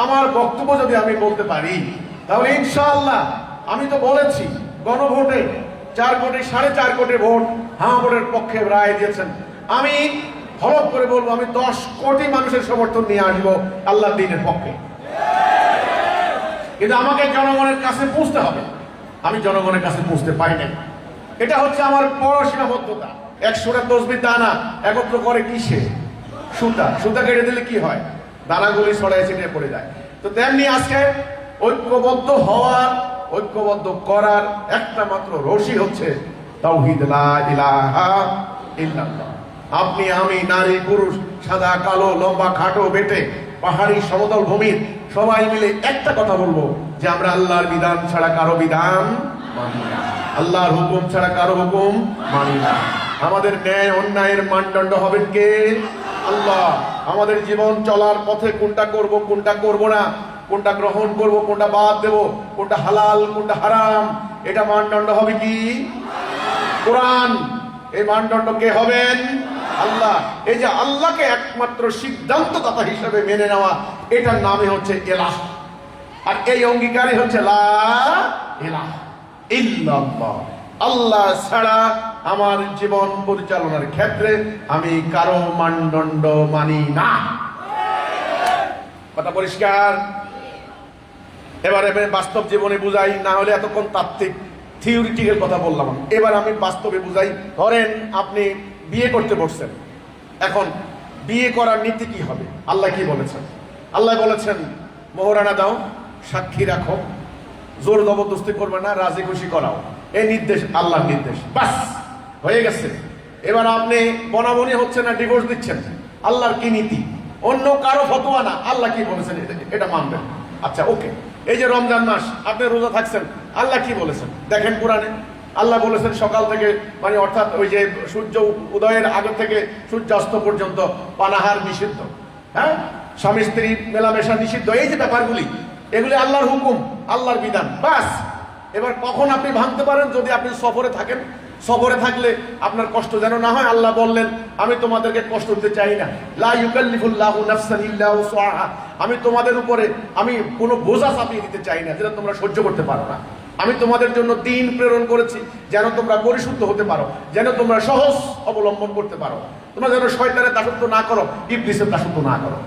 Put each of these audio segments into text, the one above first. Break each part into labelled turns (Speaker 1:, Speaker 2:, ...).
Speaker 1: আমার বক্তব্য যদি আমি বলতে পারি, তাহলে ইনশাআল্লাহ আমি তো বলেছি গণভোটে 4 কোটি 4.5 কোটি ভোট হ্যাঁ ভোটের পক্ষে রায় দিয়েছেন। আমি হলফ করে বলবো আমি 10 কোটি মানুষের সমর্থন নিয়ে আসবো আল্লাহর দ্বীনের পক্ষে। কিন্তু আমাকে জনগণের কাছে পৌঁছতে হবে। আমি জনগণের কাছে পৌঁছতে পারি না, এটা হচ্ছে আমার বড় সীমাবদ্ধতা। 100টা তসবির দানা একত্র করে কিসে? সুতা কেটে দিলে কি হয়? দানাগুলি ছড়ায় ছিটিয়ে পড়ে যায়। তো তেমনি আজকে ঐক্যবদ্ধ হওয়ার, ঐক্যবদ্ধ করার একটা মাত্র রশি হচ্ছে তাওহীদ লা ইলাহা ইল্লাল্লাহ। আপনি আমি নারী পুরুষ সাদা কালো লম্বা খাটো বেটে পাহাড়ি সমতল ভূমির সবাই মিলে একটা কথা বলবো যে আমরা আল্লাহর বিধান ছাড়া কারো বিধান মানি না, আল্লাহর হুকুম ছাড়া কারো হুকুম মানি না। আমাদের ন্যায় অন্যায়ের মানদণ্ড হবেন কে? আল্লাহ। আমাদের জীবন চলার পথে কোনটা করব কোনটা করব না, কোনটা গ্রহণ করব কোনটা বাদ দেব, কোনটা হালাল কোনটা হারাম, এটা মানদণ্ড হবে কি? কোরআন। এই মানদণ্ড কে হবেন? আল্লাহ। এই যে আল্লাহকে একমাত্র সিদ্ধান্তদাতা হিসেবে মেনে নেওয়া, এটার নামই হচ্ছে ইলাহ। আর এই অঙ্গীকারই হচ্ছে লা ইলাহা ইল্লাল্লাহ। আল্লাহ ছাড়া আমার জীবন পরিচালনার ক্ষেত্রে আমি কারো মানদণ্ড মানি না। কথা পরিষ্কার? এবারে বাস্তব জীবনে বুঝাই, না হলে এতক্ষণ তাত্ত্বিক থিওরিটিক্যাল কথা বললাম। এবার আমি বাস্তবে বুঝাই। ধরেন আপনি বিয়ে করতে বসছেন, এখন বিয়ে করার নীতি কি হবে? আল্লাহ কি বলেছেন? আল্লাহ বলেছেন মোহরানা দাও, সাক্ষী রাখো, জোর জবরদস্তি করবে না, রাজি খুশি করাও। এই নির্দেশ আল্লাহর নির্দেশ, বাস হয়ে গেছে। এবার আপনি বনাবনি হচ্ছে না, ডিভোর্স দিচ্ছেন, আল্লাহর কি নীতি? অন্য কারো ফতোয়া না, আল্লাহ কি বলেছেন এটা মানবেন। আচ্ছা ওকে। এই যে রমজান মাস আপনি রোজা থাকছেন, আল্লাহ কি বলেছেন দেখেন কোরআনে। আল্লাহ বলেছেন সকাল থেকে মানে অর্থাৎ ওই যে সূর্য উদয়ের আগে থেকে সূর্যাস্ত পর্যন্ত পানাহার নিষিদ্ধ, হ্যাঁ, স্বামী স্ত্রী মেলামেশা নিষিদ্ধ। এই যে ব্যাপারগুলি, এগুলি আল্লাহর হুকুম, আল্লাহর বিধান, বাস। এবার কখন আপনি ভাঙতে পারেন? যদি আপনি সফরে থাকেন। সফরে থাকলে আপনার কষ্ট যেন না হয়, আল্লাহ বললেন আমি তোমাদেরকে কষ্ট দিতে চাই না, লা ইউকাল্লিফুল্লাহু নাফসান ইল্লা উসআহা। আমি তোমাদের উপরে আমি কোনো বোঝা চাপিয়ে দিতে চাই না যেটা তোমরা সহ্য করতে পারো না। আমি তোমাদের জন্য দিন প্রেরণ করেছি যেন তোমরা পরিশুদ্ধ হতে পারো, যেন তোমরা সহজ অবলম্বন করতে পারো, তোমরা যেন শয়তানের দাসত্ব না করো, ইবলিসের দাসত্ব না করো।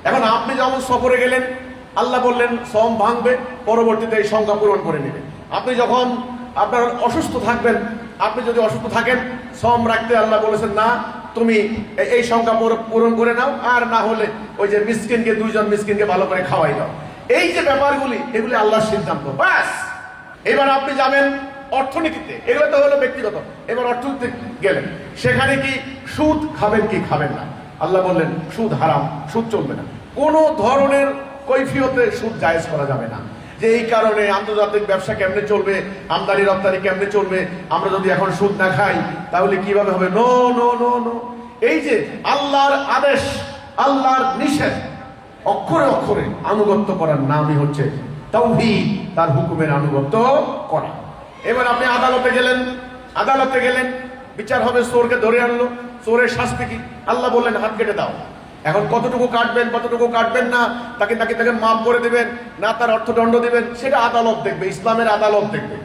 Speaker 1: এখন আপনি যেমন সফরে গেলেন, আল্লাহ বললেন সম ভাঙবে, পরবর্তীতে এই সংখ্যা পূরণ করে নেবে। আপনি যখন আপনার অসুস্থ থাকবেন, আপনি যদি অসুস্থ থাকেন, সম রাখতে আল্লাহ বলেছেন না, তুমি এই সংখ্যা পূরণ করে নাও, আর না হলে ওই যে মিসকিনকে 2 জন মিসকিনকে ভালো করে খাওয়াই দাও। এই যে ব্যাপারগুলি, এগুলি আল্লাহর সিদ্ধান্ত, ব্যাস। এবার আপনি যাবেন অর্থনীতিতে, এগুলো তো হলো ব্যক্তিগত। এবার অর্থনীতিতে গেলেন, সেখানে কি সুদ খাবেন কি খাবেন না? আল্লাহ বললেন সুদ হারাম, সুদ চলবে না, কোনো ধরনের কৈফিয়তে সুদ জায়েজ করা যাবে না। যে এই কারণে আন্তর্জাতিক ব্যবসা কেমনে চলবে, আমদানি রপ্তানি কেমনে চলবে, আমরা যদি এখন সুদ না খাই তাহলে কিভাবে হবে? No no no no. এই যে আল্লাহর আদেশ, আল্লাহর নিষেধ অক্ষরে অক্ষরে আনুগত্য করার নামই হচ্ছে তাওহীদ, তার হুকুমের আনুগত্য করা। এবার আপনি আদালতে গেলেন, বিচার হবে, চোরকে ধরে আনলো, চোরের শাস্তি কি? আল্লাহ বললেন হাত কেটে দাও। এখন কতটুকু কাটবেন কতটুকু কাটবেন না, তাকে মাফ করে দেবেন না তার অর্থদণ্ড দিবেন, সেটা আদালত দেখবে, ইসলামের আদালত দেখবে,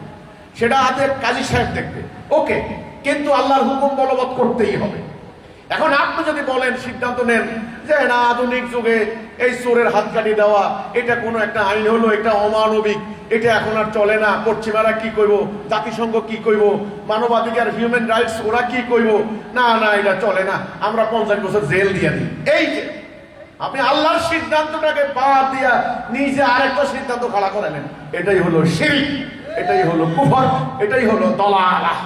Speaker 1: সেটা হাতে কাজী সাহেব দেখবে। ওকে, কিন্তু আল্লাহর হুকুম বলবৎ করতেই হবে। এখন আপনি যদি বলেন, সিদ্ধান্ত নেন যে না, আধুনিক যুগে এই চোরের হাত কাটিয়ে দেওয়া এটা কোনো একটা আইন হলো, এটা অমানবিক, এটা এখন আর চলে না, পশ্চিমারা কি করবো, জাতিসংঘ কি করবো, মানবাধিকার হিউম্যান রাইটস ওরা কি করবো, না না এটা চলে না, আমরা 50 বছর জেল দিয়ে দিই। এই যে আপনি আল্লাহর সিদ্ধান্তটাকে বাদ দিয়া নিজে আরেকটা সিদ্ধান্ত খাড়া করে নেন, এটাই হলো শিরক, এটাই হলো কুফর, এটাই হলো দালালাহ।